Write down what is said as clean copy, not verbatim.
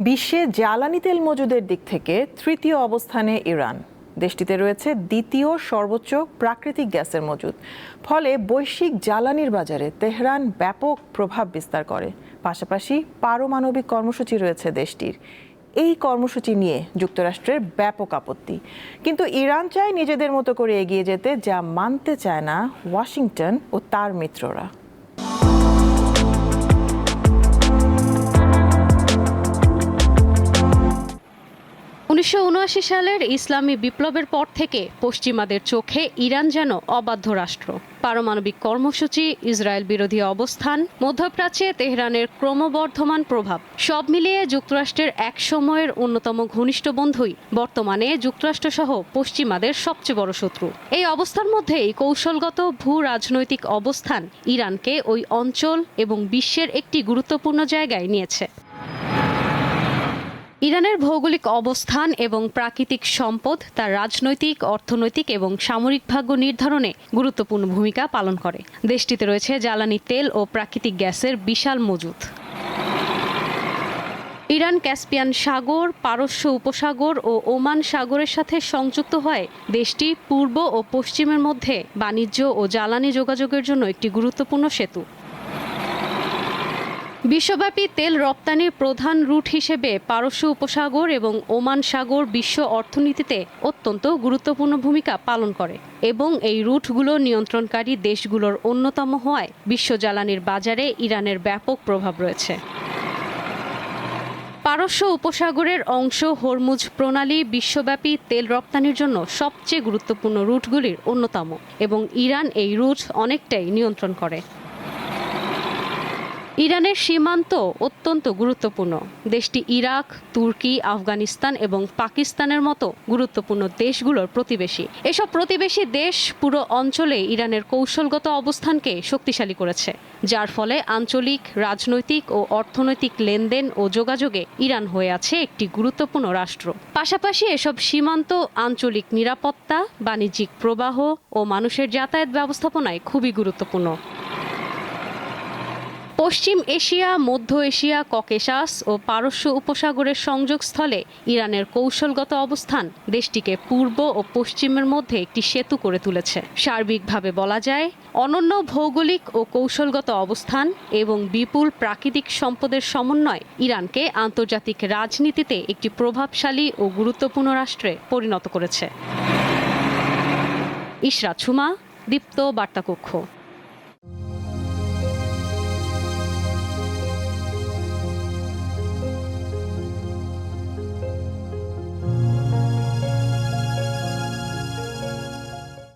বিশ্বে জ্বালানি তেল মজুদের দিক থেকে তৃতীয় অবস্থানে ইরান। দেশটিতে রয়েছে দ্বিতীয় সর্বোচ্চ প্রাকৃতিক গ্যাসের মজুদ। ফলে বৈশ্বিক জ্বালানির বাজারে তেহরান ব্যাপক প্রভাব বিস্তার করে। পাশাপাশি পারমাণবিক কর্মসূচি রয়েছে দেশটির। এই কর্মসূচি নিয়ে যুক্তরাষ্ট্রের ব্যাপক আপত্তি। কিন্তু ইরান চায় নিজেদের মতো করে এগিয়ে যেতে, যা মানতে চায় না ওয়াশিংটন ও তার মিত্ররা। 1979 সালের ইসলামী বিপ্লবের পর থেকে পশ্চিমাদের চোখে ইরান যেন অবাধ্য রাষ্ট্র। পারমাণবিক কর্মসূচি, ইসরায়েল বিরোধী অবস্থান, মধ্যপ্রাচ্যে তেহরানের ক্রমবর্ধমান প্রভাব সব মিলিয়ে যুক্তরাষ্ট্রের এক সময়ের অন্যতম ঘনিষ্ঠ বন্ধুই বর্তমানে যুক্তরাষ্ট্রসহ পশ্চিমাদের সবচেয়ে বড় শত্রু। এই অবস্থার মধ্যেই কৌশলগত ভূ রাজনৈতিক অবস্থান ইরানকে ওই অঞ্চল এবং বিশ্বের একটি গুরুত্বপূর্ণ জায়গায় নিয়েছে। ইরানের ভৌগোলিক অবস্থান এবং প্রাকৃতিক সম্পদ তার রাজনৈতিক, অর্থনৈতিক এবং সামরিক ভাগ্য নির্ধারণে গুরুত্বপূর্ণ ভূমিকা পালন করে। দেশটিতে রয়েছে জ্বালানি তেল ও প্রাকৃতিক গ্যাসের বিশাল মজুদ। ইরান ক্যাসপিয়ান সাগর, পারস্য উপসাগর ও ওমান সাগরের সাথে সংযুক্ত হয় দেশটি পূর্ব ও পশ্চিমের মধ্যে বাণিজ্য ও জ্বালানি যোগাযোগের জন্য একটি গুরুত্বপূর্ণ সেতু। বিশ্বব্যাপী তেল রপ্তানির প্রধান রুট হিসেবে পারস্য উপসাগর এবং ওমান সাগর বিশ্ব অর্থনীতিতে অত্যন্ত গুরুত্বপূর্ণ ভূমিকা পালন করে এবং এই রুটগুলো নিয়ন্ত্রণকারী দেশগুলোর অন্যতম হওয়ায় বিশ্ব জ্বালানির বাজারে ইরানের ব্যাপক প্রভাব রয়েছে। পারস্য উপসাগরের অংশ হরমুজ প্রণালী বিশ্বব্যাপী তেল রপ্তানির জন্য সবচেয়ে গুরুত্বপূর্ণ রুটগুলির অন্যতম এবং ইরান এই রুট অনেকটাই নিয়ন্ত্রণ করে। ইরানের সীমান্ত অত্যন্ত গুরুত্বপূর্ণ। দেশটি ইরাক, তুর্কি, আফগানিস্তান এবং পাকিস্তানের মতো গুরুত্বপূর্ণ দেশগুলোর প্রতিবেশী। এসব প্রতিবেশী দেশ পুরো অঞ্চলে ইরানের কৌশলগত অবস্থানকে শক্তিশালী করেছে, যার ফলে আঞ্চলিক, রাজনৈতিক ও অর্থনৈতিক লেনদেন ও যোগাযোগে ইরান হয়ে আছে একটি গুরুত্বপূর্ণ রাষ্ট্র। পাশাপাশি এসব সীমান্ত আঞ্চলিক নিরাপত্তা, বাণিজ্যিক প্রবাহ ও মানুষের যাতায়াত ব্যবস্থাপনায় খুবই গুরুত্বপূর্ণ। পশ্চিম এশিয়া, মধ্য এশিয়া, ককেশাস ও পারস্য উপসাগরের সংযোগস্থলে ইরানের কৌশলগত অবস্থান দেশটিকে পূর্ব ও পশ্চিমের মধ্যে একটি সেতু করে তুলেছে। সার্বিকভাবে বলা যায়, অনন্য ভৌগোলিক ও কৌশলগত অবস্থান এবং বিপুল প্রাকৃতিক সম্পদের সমন্বয় ইরানকে আন্তর্জাতিক রাজনীতিতে একটি প্রভাবশালী ও গুরুত্বপূর্ণ রাষ্ট্রে পরিণত করেছে। ইশরাত সুমা, দীপ্ত বার্তাকক্ষ।